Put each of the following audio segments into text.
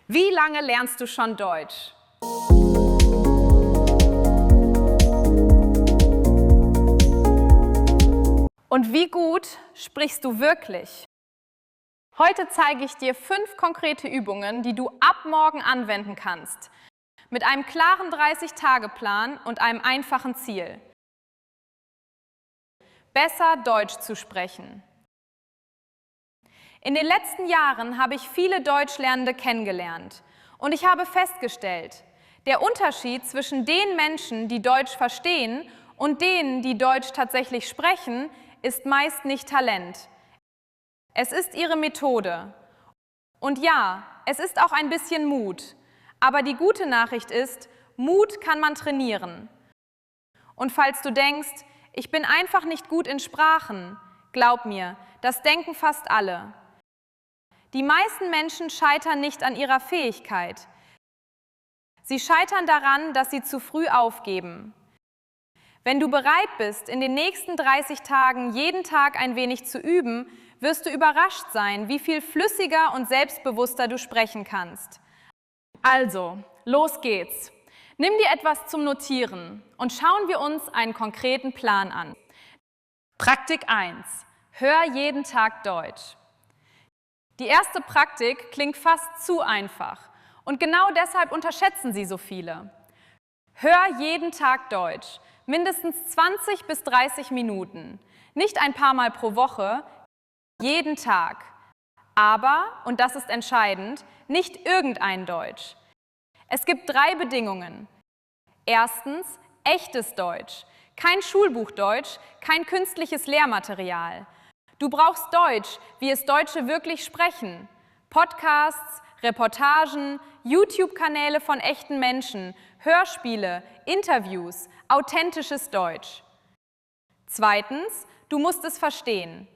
Wie lange lernst du schon Deutsch? Und wie gut sprichst du wirklich? Heute zeige ich dir 5 konkrete Übungen, die du ab morgen anwenden kannst. Mit einem klaren 30-Tage-Plan und einem einfachen Ziel. Besser Deutsch zu sprechen. In den letzten Jahren habe ich viele Deutschlernende kennengelernt und ich habe festgestellt, der Unterschied zwischen den Menschen, die Deutsch verstehen und denen, die Deutsch tatsächlich sprechen, ist meist nicht Talent. Es ist ihre Methode. Und ja, es ist auch ein bisschen Mut. Aber die gute Nachricht ist, Mut kann man trainieren. Und falls du denkst, ich bin einfach nicht gut in Sprachen, glaub mir, das denken fast alle. Die meisten Menschen scheitern nicht an ihrer Fähigkeit. Sie scheitern daran, dass sie zu früh aufgeben. Wenn du bereit bist, in den nächsten 30 Tagen jeden Tag ein wenig zu üben, wirst du überrascht sein, wie viel flüssiger und selbstbewusster du sprechen kannst. Also, los geht's. Nimm dir etwas zum Notieren und schauen wir uns einen konkreten Plan an. Praktik 1. Hör jeden Tag Deutsch. Die erste Praktik klingt fast zu einfach und genau deshalb unterschätzen sie so viele. Hör jeden Tag Deutsch, mindestens 20 bis 30 Minuten, nicht ein paar Mal pro Woche, jeden Tag. Aber, und das ist entscheidend, nicht irgendein Deutsch. Es gibt 3 Bedingungen. Erstens, echtes Deutsch. Kein Schulbuchdeutsch, kein künstliches Lehrmaterial. Du brauchst Deutsch, wie es Deutsche wirklich sprechen. Podcasts, Reportagen, YouTube-Kanäle von echten Menschen, Hörspiele, Interviews, authentisches Deutsch. Zweitens, du musst es verstehen.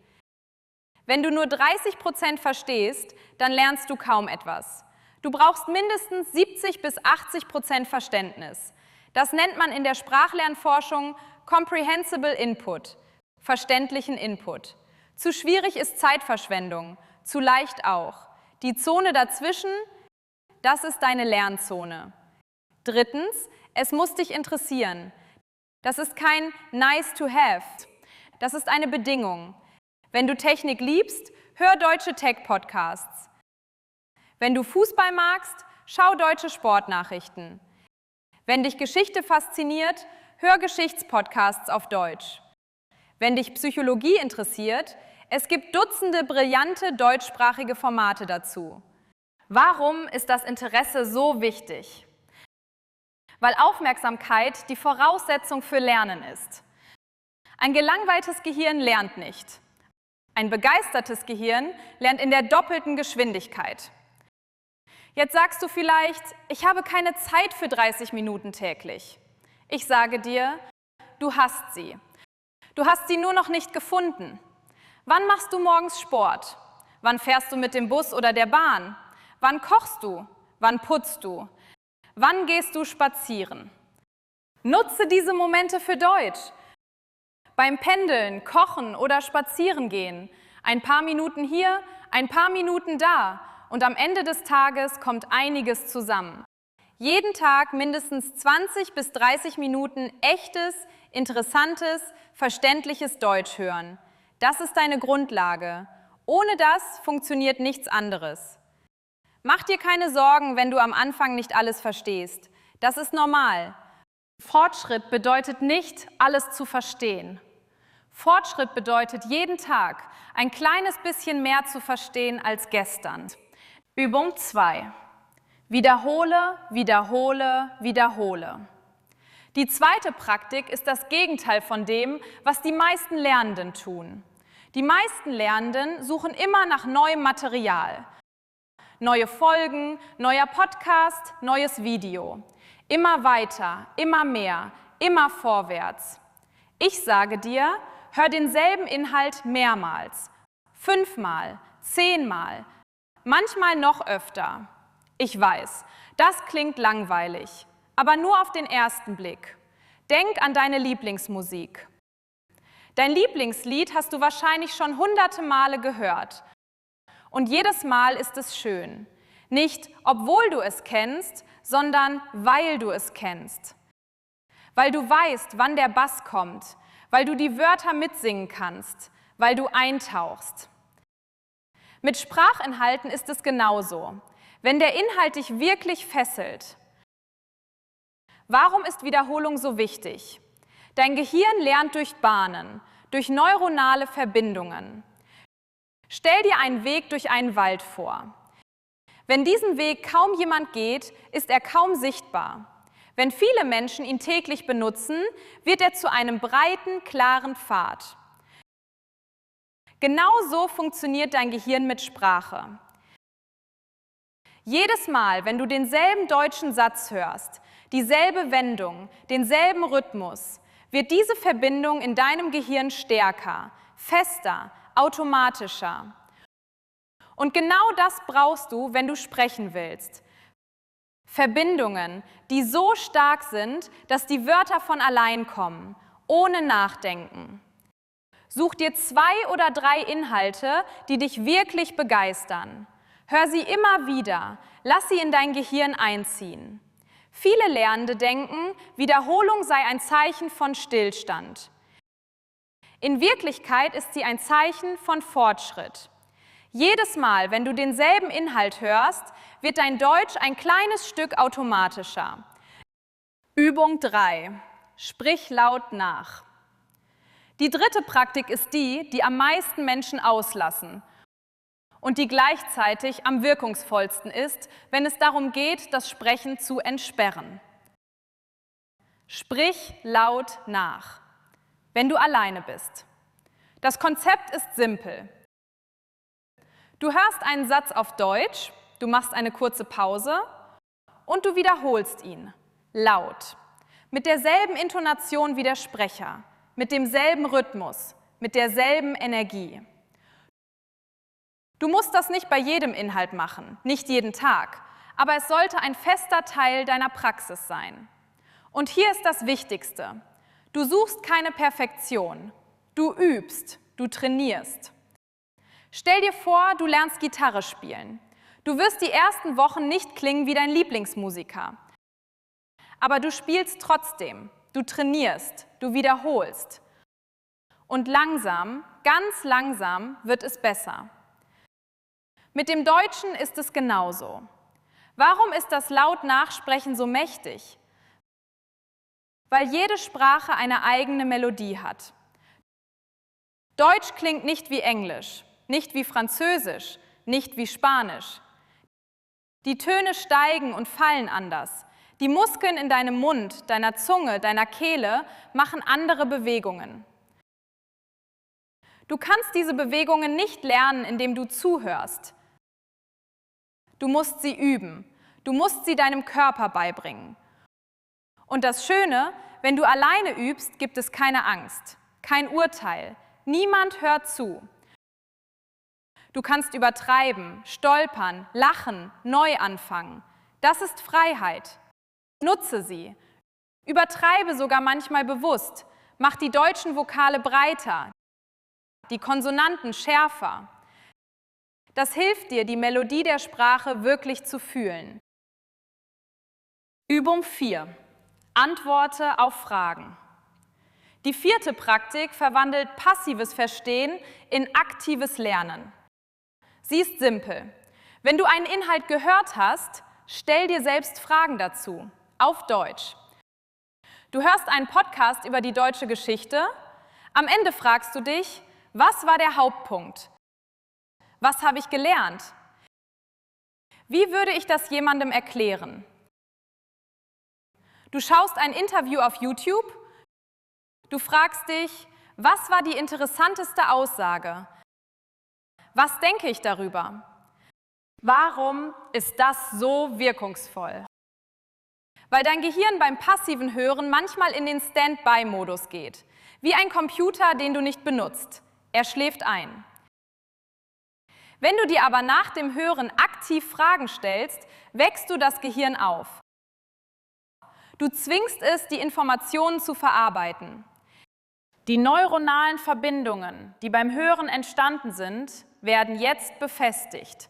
Wenn du nur 30% verstehst, dann lernst du kaum etwas. Du brauchst mindestens 70 bis 80% Verständnis. Das nennt man in der Sprachlernforschung Comprehensible Input, verständlichen Input. Zu schwierig ist Zeitverschwendung, zu leicht auch. Die Zone dazwischen, das ist deine Lernzone. Drittens, es muss dich interessieren. Das ist kein nice to have, das ist eine Bedingung. Wenn du Technik liebst, hör deutsche Tech-Podcasts. Wenn du Fußball magst, schau deutsche Sportnachrichten. Wenn dich Geschichte fasziniert, hör Geschichtspodcasts auf Deutsch. Wenn dich Psychologie interessiert, es gibt Dutzende brillante deutschsprachige Formate dazu. Warum ist das Interesse so wichtig? Weil Aufmerksamkeit die Voraussetzung für Lernen ist. Ein gelangweiltes Gehirn lernt nicht. Ein begeistertes Gehirn lernt in der doppelten Geschwindigkeit. Jetzt sagst du vielleicht, ich habe keine Zeit für 30 Minuten täglich. Ich sage dir, du hast sie. Du hast sie nur noch nicht gefunden. Wann machst du morgens Sport? Wann fährst du mit dem Bus oder der Bahn? Wann kochst du? Wann putzt du? Wann gehst du spazieren? Nutze diese Momente für Deutsch. Beim Pendeln, Kochen oder Spazierengehen. Ein paar Minuten hier, ein paar Minuten da. Und am Ende des Tages kommt einiges zusammen. Jeden Tag mindestens 20 bis 30 Minuten echtes, interessantes, verständliches Deutsch hören. Das ist deine Grundlage. Ohne das funktioniert nichts anderes. Mach dir keine Sorgen, wenn du am Anfang nicht alles verstehst. Das ist normal. Fortschritt bedeutet nicht, alles zu verstehen. Fortschritt bedeutet jeden Tag ein kleines bisschen mehr zu verstehen als gestern. Übung 2. Wiederhole, wiederhole, wiederhole. Die zweite Praktik ist das Gegenteil von dem, was die meisten Lernenden tun. Die meisten Lernenden suchen immer nach neuem Material. Neue Folgen, neuer Podcast, neues Video. Immer weiter, immer mehr, immer vorwärts. Ich sage dir, hör denselben Inhalt mehrmals, 5-mal, 10-mal, manchmal noch öfter. Ich weiß, das klingt langweilig, aber nur auf den ersten Blick. Denk an deine Lieblingsmusik. Dein Lieblingslied hast du wahrscheinlich schon hunderte Male gehört. Und jedes Mal ist es schön. Nicht, obwohl du es kennst, sondern weil du es kennst. Weil du weißt, wann der Bass kommt, weil du die Wörter mitsingen kannst, weil du eintauchst. Mit Sprachinhalten ist es genauso. Wenn der Inhalt dich wirklich fesselt. Warum ist Wiederholung so wichtig? Dein Gehirn lernt durch Bahnen, durch neuronale Verbindungen. Stell dir einen Weg durch einen Wald vor. Wenn diesen Weg kaum jemand geht, ist er kaum sichtbar. Wenn viele Menschen ihn täglich benutzen, wird er zu einem breiten, klaren Pfad. Genau so funktioniert dein Gehirn mit Sprache. Jedes Mal, wenn du denselben deutschen Satz hörst, dieselbe Wendung, denselben Rhythmus, wird diese Verbindung in deinem Gehirn stärker, fester, automatischer. Und genau das brauchst du, wenn du sprechen willst. Verbindungen, die so stark sind, dass die Wörter von allein kommen, ohne Nachdenken. Such dir 2 oder 3 Inhalte, die dich wirklich begeistern. Hör sie immer wieder, lass sie in dein Gehirn einziehen. Viele Lernende denken, Wiederholung sei ein Zeichen von Stillstand. In Wirklichkeit ist sie ein Zeichen von Fortschritt. Jedes Mal, wenn du denselben Inhalt hörst, wird dein Deutsch ein kleines Stück automatischer. Übung 3. Sprich laut nach. Die dritte Praktik ist die, die am meisten Menschen auslassen und die gleichzeitig am wirkungsvollsten ist, wenn es darum geht, das Sprechen zu entsperren. Sprich laut nach, wenn du alleine bist. Das Konzept ist simpel. Du hörst einen Satz auf Deutsch, du machst eine kurze Pause und du wiederholst ihn, laut, mit derselben Intonation wie der Sprecher, mit demselben Rhythmus, mit derselben Energie. Du musst das nicht bei jedem Inhalt machen, nicht jeden Tag, aber es sollte ein fester Teil deiner Praxis sein. Und hier ist das Wichtigste. Du suchst keine Perfektion, du übst, du trainierst. Stell dir vor, du lernst Gitarre spielen. Du wirst die ersten Wochen nicht klingen wie dein Lieblingsmusiker. Aber du spielst trotzdem, du trainierst, du wiederholst. Und langsam, ganz langsam wird es besser. Mit dem Deutschen ist es genauso. Warum ist das Laut-Nachsprechen so mächtig? Weil jede Sprache eine eigene Melodie hat. Deutsch klingt nicht wie Englisch, nicht wie Französisch, nicht wie Spanisch. Die Töne steigen und fallen anders. Die Muskeln in deinem Mund, deiner Zunge, deiner Kehle machen andere Bewegungen. Du kannst diese Bewegungen nicht lernen, indem du zuhörst. Du musst sie üben. Du musst sie deinem Körper beibringen. Und das Schöne, wenn du alleine übst, gibt es keine Angst, kein Urteil. Niemand hört zu. Du kannst übertreiben, stolpern, lachen, neu anfangen. Das ist Freiheit. Nutze sie. Übertreibe sogar manchmal bewusst. Mach die deutschen Vokale breiter, die Konsonanten schärfer. Das hilft dir, die Melodie der Sprache wirklich zu fühlen. Übung 4. Antworte auf Fragen. Die 4. Praktik verwandelt passives Verstehen in aktives Lernen. Sie ist simpel. Wenn du einen Inhalt gehört hast, stell dir selbst Fragen dazu, auf Deutsch. Du hörst einen Podcast über die deutsche Geschichte. Am Ende fragst du dich, was war der Hauptpunkt? Was habe ich gelernt? Wie würde ich das jemandem erklären? Du schaust ein Interview auf YouTube. Du fragst dich, was war die interessanteste Aussage? Was denke ich darüber? Warum ist das so wirkungsvoll? Weil dein Gehirn beim passiven Hören manchmal in den Standby-Modus geht, wie ein Computer, den du nicht benutzt. Er schläft ein. Wenn du dir aber nach dem Hören aktiv Fragen stellst, wächst du das Gehirn auf. Du zwingst es, die Informationen zu verarbeiten. Die neuronalen Verbindungen, die beim Hören entstanden sind, werden jetzt befestigt.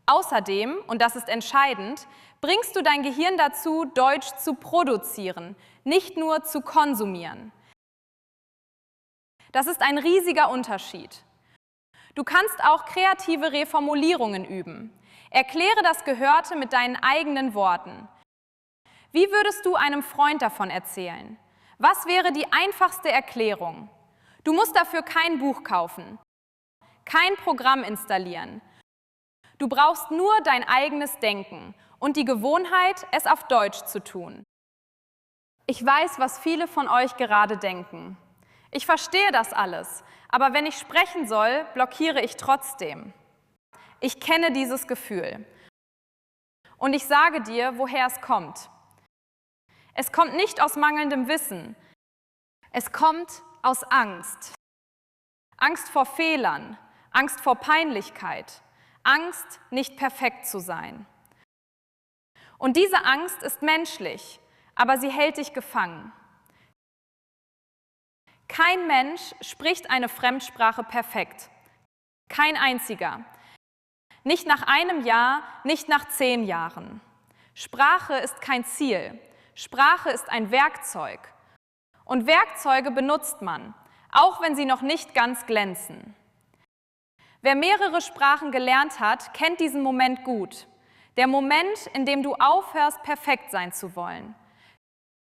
Außerdem, und das ist entscheidend, bringst du dein Gehirn dazu, Deutsch zu produzieren, nicht nur zu konsumieren. Das ist ein riesiger Unterschied. Du kannst auch kreative Reformulierungen üben. Erkläre das Gehörte mit deinen eigenen Worten. Wie würdest du einem Freund davon erzählen? Was wäre die einfachste Erklärung? Du musst dafür kein Buch kaufen, kein Programm installieren. Du brauchst nur dein eigenes Denken und die Gewohnheit, es auf Deutsch zu tun. Ich weiß, was viele von euch gerade denken. Ich verstehe das alles, aber wenn ich sprechen soll, blockiere ich trotzdem. Ich kenne dieses Gefühl. Und ich sage dir, woher es kommt. Es kommt nicht aus mangelndem Wissen. Es kommt aus Angst. Angst vor Fehlern, Angst vor Peinlichkeit, Angst, nicht perfekt zu sein. Und diese Angst ist menschlich, aber sie hält dich gefangen. Kein Mensch spricht eine Fremdsprache perfekt. Kein einziger. Nicht nach einem Jahr, nicht nach 10 Jahren. Sprache ist kein Ziel. Sprache ist ein Werkzeug. Und Werkzeuge benutzt man, auch wenn sie noch nicht ganz glänzen. Wer mehrere Sprachen gelernt hat, kennt diesen Moment gut. Der Moment, in dem du aufhörst, perfekt sein zu wollen.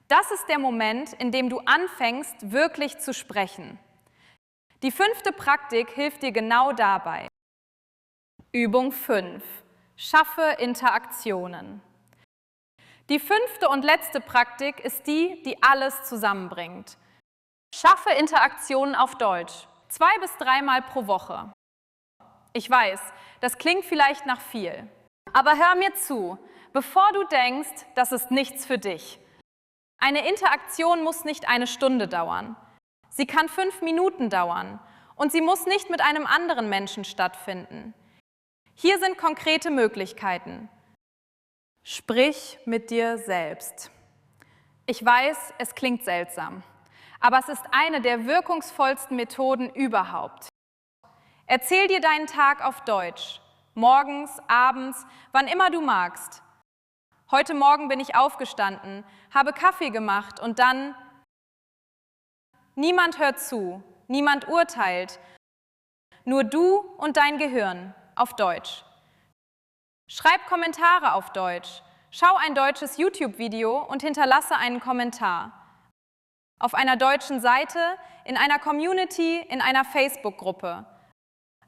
Das ist der Moment, in dem du anfängst, wirklich zu sprechen. Die 5. Praktik hilft dir genau dabei. Übung 5. Schaffe Interaktionen. Die 5. und letzte Praktik ist die, die alles zusammenbringt. Schaffe Interaktionen auf Deutsch, 2 bis 3 Mal pro Woche. Ich weiß, das klingt vielleicht nach viel. Aber hör mir zu, bevor du denkst, das ist nichts für dich. Eine Interaktion muss nicht 1 Stunde dauern. Sie kann 5 Minuten dauern und sie muss nicht mit einem anderen Menschen stattfinden. Hier sind konkrete Möglichkeiten. Sprich mit dir selbst. Ich weiß, es klingt seltsam, aber es ist eine der wirkungsvollsten Methoden überhaupt. Erzähl dir deinen Tag auf Deutsch, morgens, abends, wann immer du magst. Heute Morgen bin ich aufgestanden, habe Kaffee gemacht und dann: Niemand hört zu, niemand urteilt, nur du und dein Gehirn auf Deutsch. Schreib Kommentare auf Deutsch, schau ein deutsches YouTube-Video und hinterlasse einen Kommentar. Auf einer deutschen Seite, in einer Community, in einer Facebook-Gruppe.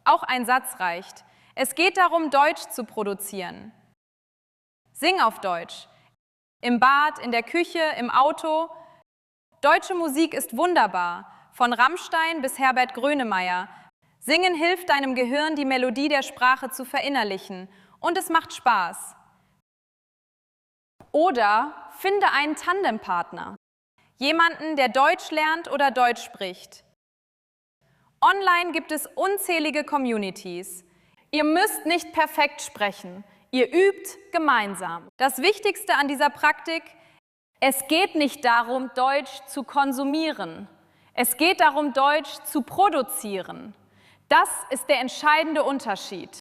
Auch ein Satz reicht. Es geht darum, Deutsch zu produzieren. Sing auf Deutsch. Im Bad, in der Küche, im Auto. Deutsche Musik ist wunderbar, von Rammstein bis Herbert Grönemeyer. Singen hilft deinem Gehirn, die Melodie der Sprache zu verinnerlichen. Und es macht Spaß. Oder finde einen Tandempartner. Jemanden, der Deutsch lernt oder Deutsch spricht. Online gibt es unzählige Communities. Ihr müsst nicht perfekt sprechen. Ihr übt gemeinsam. Das Wichtigste an dieser Praktik: Es geht nicht darum, Deutsch zu konsumieren. Es geht darum, Deutsch zu produzieren. Das ist der entscheidende Unterschied.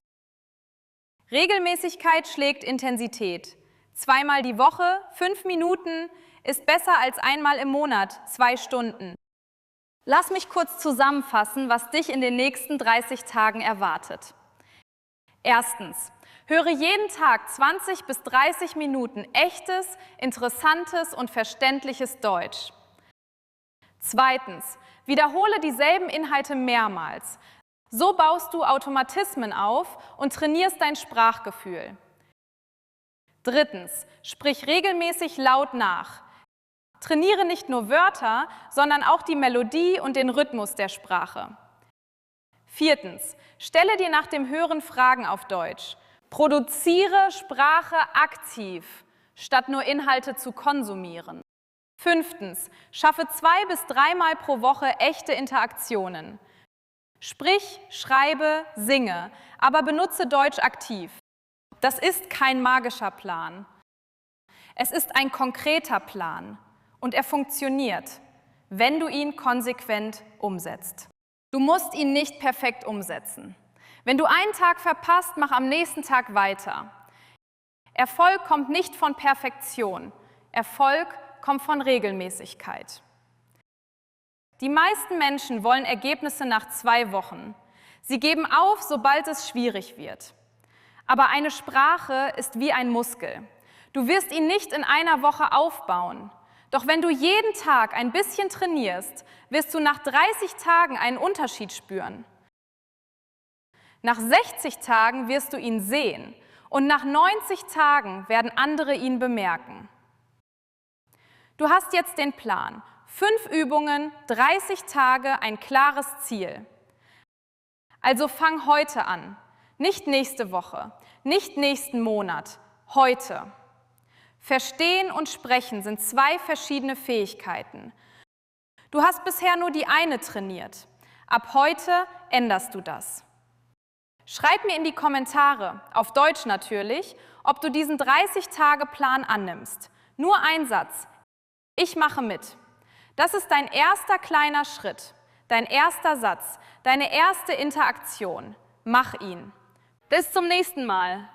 Regelmäßigkeit schlägt Intensität. 2-mal die Woche, 5 Minuten, ist besser als 1-mal im Monat, 2 Stunden. Lass mich kurz zusammenfassen, was dich in den nächsten 30 Tagen erwartet. Erstens: Höre jeden Tag 20 bis 30 Minuten echtes, interessantes und verständliches Deutsch. Zweitens: Wiederhole dieselben Inhalte mehrmals. So baust du Automatismen auf und trainierst dein Sprachgefühl. Drittens: Sprich regelmäßig laut nach. Trainiere nicht nur Wörter, sondern auch die Melodie und den Rhythmus der Sprache. Viertens: Stelle dir nach dem Hören Fragen auf Deutsch. Produziere Sprache aktiv, statt nur Inhalte zu konsumieren. Fünftens: Schaffe 2 bis 3 Mal pro Woche echte Interaktionen. Sprich, schreibe, singe, aber benutze Deutsch aktiv. Das ist kein magischer Plan. Es ist ein konkreter Plan und er funktioniert, wenn du ihn konsequent umsetzt. Du musst ihn nicht perfekt umsetzen. Wenn du einen Tag verpasst, mach am nächsten Tag weiter. Erfolg kommt nicht von Perfektion. Erfolg kommt von Regelmäßigkeit. Die meisten Menschen wollen Ergebnisse nach 2 Wochen. Sie geben auf, sobald es schwierig wird. Aber eine Sprache ist wie ein Muskel. Du wirst ihn nicht in einer Woche aufbauen. Doch wenn du jeden Tag ein bisschen trainierst, wirst du nach 30 Tagen einen Unterschied spüren. Nach 60 Tagen wirst du ihn sehen und nach 90 Tagen werden andere ihn bemerken. Du hast jetzt den Plan. 5 Übungen, 30 Tage, ein klares Ziel. Also fang heute an, nicht nächste Woche, nicht nächsten Monat, heute. Verstehen und Sprechen sind 2 verschiedene Fähigkeiten. Du hast bisher nur die eine trainiert. Ab heute änderst du das. Schreib mir in die Kommentare, auf Deutsch natürlich, ob du diesen 30-Tage-Plan annimmst. Nur ein Satz. Ich mache mit. Das ist dein erster kleiner Schritt, dein erster Satz, deine erste Interaktion. Mach ihn. Bis zum nächsten Mal.